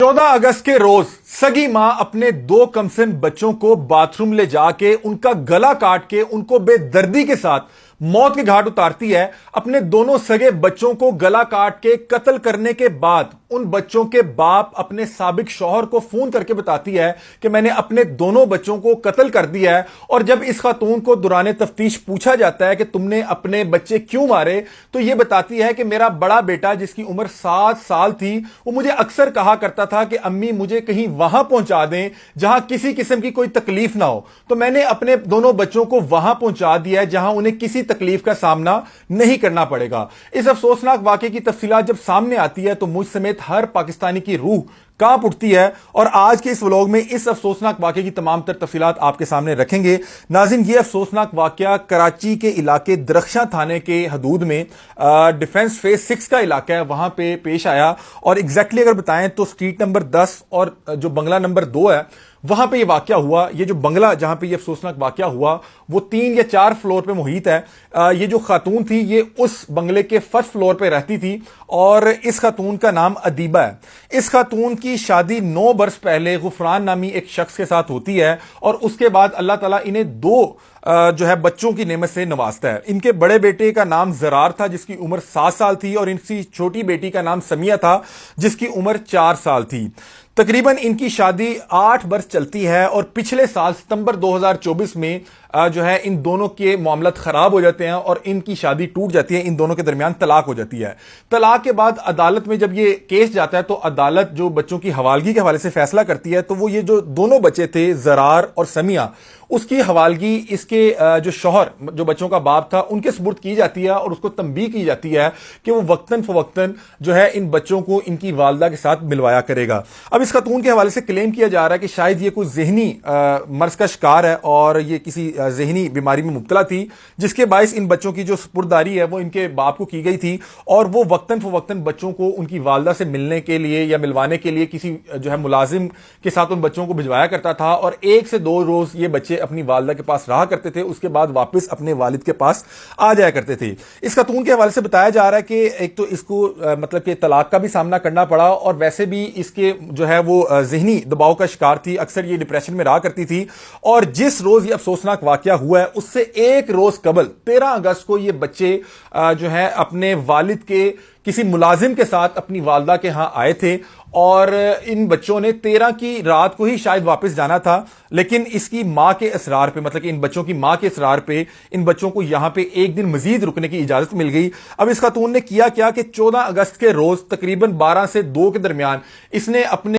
14 अगस्त के रोज सगी मां अपने दो कमसिन बच्चों को बाथरूम ले जाके उनका गला काट के उनको बेदर्दी के साथ मौत के घाट उतारती है। अपने दोनों सगे बच्चों को गला काट के कत्ल करने के बाद उन बच्चों के बाप अपने साबिक शौहर को फोन करके बताती है कि मैंने अपने दोनों बच्चों को कत्ल कर दिया है। और जब इस खातून को दौरान तफ्तीश पूछा जाता है कि तुमने अपने बच्चे क्यों मारे, तो यह बताती है कि मेरा बड़ा बेटा जिसकी उम्र 7 साल थी वो मुझे अक्सर कहा करता था कि अम्मी मुझे कहीं वहां पहुंचा दें जहां किसी किस्म की कोई तकलीफ ना हो। तो मैंने अपने दोनों बच्चों को वहां पहुंचा दिया है जहां उन्हें किसी तकलीफ का सामना नहीं करना पड़ेगा। इस अफसोसनाक वाकये की तफसीलात जब सामने आती है तो मुझ समेत हर पाकिस्तानी की रूह कांप उठती है। और आज के इस व्लॉग में इस अफसोसनाक वाकये की तमाम तर तफसीलात आपके सामने रखेंगे। नाज़रीन, ये अफसोसनाक वाकया कराची के इलाके दरख्शां थाने के हदूद में डिफेंस फेज 6 का इलाका है, वहां पे पेश आया। और एग्जैक्टली अगर बताएं तो स्ट्रीट नंबर 10 और जो बंगला नंबर 2 है वहां पे ये वाकया हुआ। ये जो बंगला जहां पे ये अफसोसनाक वाकया हुआ वो 3 या 4 फ्लोर पे मुहित है। ये जो खातून थी ये उस बंगले के फर्स्ट फ्लोर पे रहती थी और इस खातून का नाम अदीबा है। इस खातून की शादी 9 बरस पहले गुफरान नामी एक शख्स के साथ होती है और उसके बाद अल्लाह ताला इन्हें 2 जो है बच्चों की नेमत से नवाजता है। इनके बड़े बेटे का नाम जरार था जिसकी उम्र 7 साल थी और इनकी छोटी बेटी का नाम समिया था जिसकी उम्र 4 साल थी। तकरीबन इनकी शादी 8 बरस चलती है और पिछले साल सितंबर 2024 में जो है इन दोनों के मामलात खराब हो जाते हैं और इनकी शादी टूट जाती है। इन दोनों के दरमियान तलाक हो जाती है। तलाक के बाद अदालत में जब ये केस जाता है तो अदालत जो बच्चों की हवालगी के हवाले से फैसला करती है तो वो ये जो दोनों बच्चे थे जरार और समिया उसकी हवालगी इसके जो शौहर जो बच्चों का बाप था उनके सुपुर्द की जाती है और उसको तंबीह की जाती है कि वो वक्तन फवक्तन जो है इन बच्चों को इनकी वालदा के साथ मिलवाया करेगा। अब इस खातून के हवाले से क्लेम किया जा रहा है कि शायद ये कोई जहनी मर्ज का शिकार है और ये किसी जहनी बीमारी में मुब्तला थी जिसके बायस इन बच्चों की जो सुपुर्दारी है वो इनके बाप को की गई थी और वो वक्तन फवक्तन बच्चों को उनकी वालदा से मिलने के लिए या मिलवाने के लिए किसी जो है मुलाजिम के साथ उन बच्चों को भिजवाया करता था और 1 से 2 रोज ये बच्चे अपनी वालदा के पास रहा करते थे, उसके बाद वापस अपने वालिद के पास आ जाया करते थे। इस खातून के हवाले से बताया जा रहा है कि एक तो इसको मतलब कि तलाक का भी सामना करना पड़ा और वैसे भी इसके जो है वो जहनी दबाव का शिकार थी। अक्सर ये डिप्रेशन में रहा करती थी और जिस रोज ये अफसोसनाक वाकया हुआ है उससे 1 रोज कबल 13 अगस्त को ये बच्चे जो है अपने वालिद के किसी मुलाजिम के साथ अपनी वालदा के यहां आए थे और इन बच्चों ने 13 की रात को ही शायद वापस जाना था, लेकिन इसकी मां के इसरार पे मतलब कि इन बच्चों की मां के इसरार पे इन बच्चों को यहां पे 1 दिन मजीद रुकने की इजाजत मिल गई। अब इस खातून ने किया क्या कि 14 अगस्त के रोज तकरीबन 12 से 2 के दरमियान इसने अपने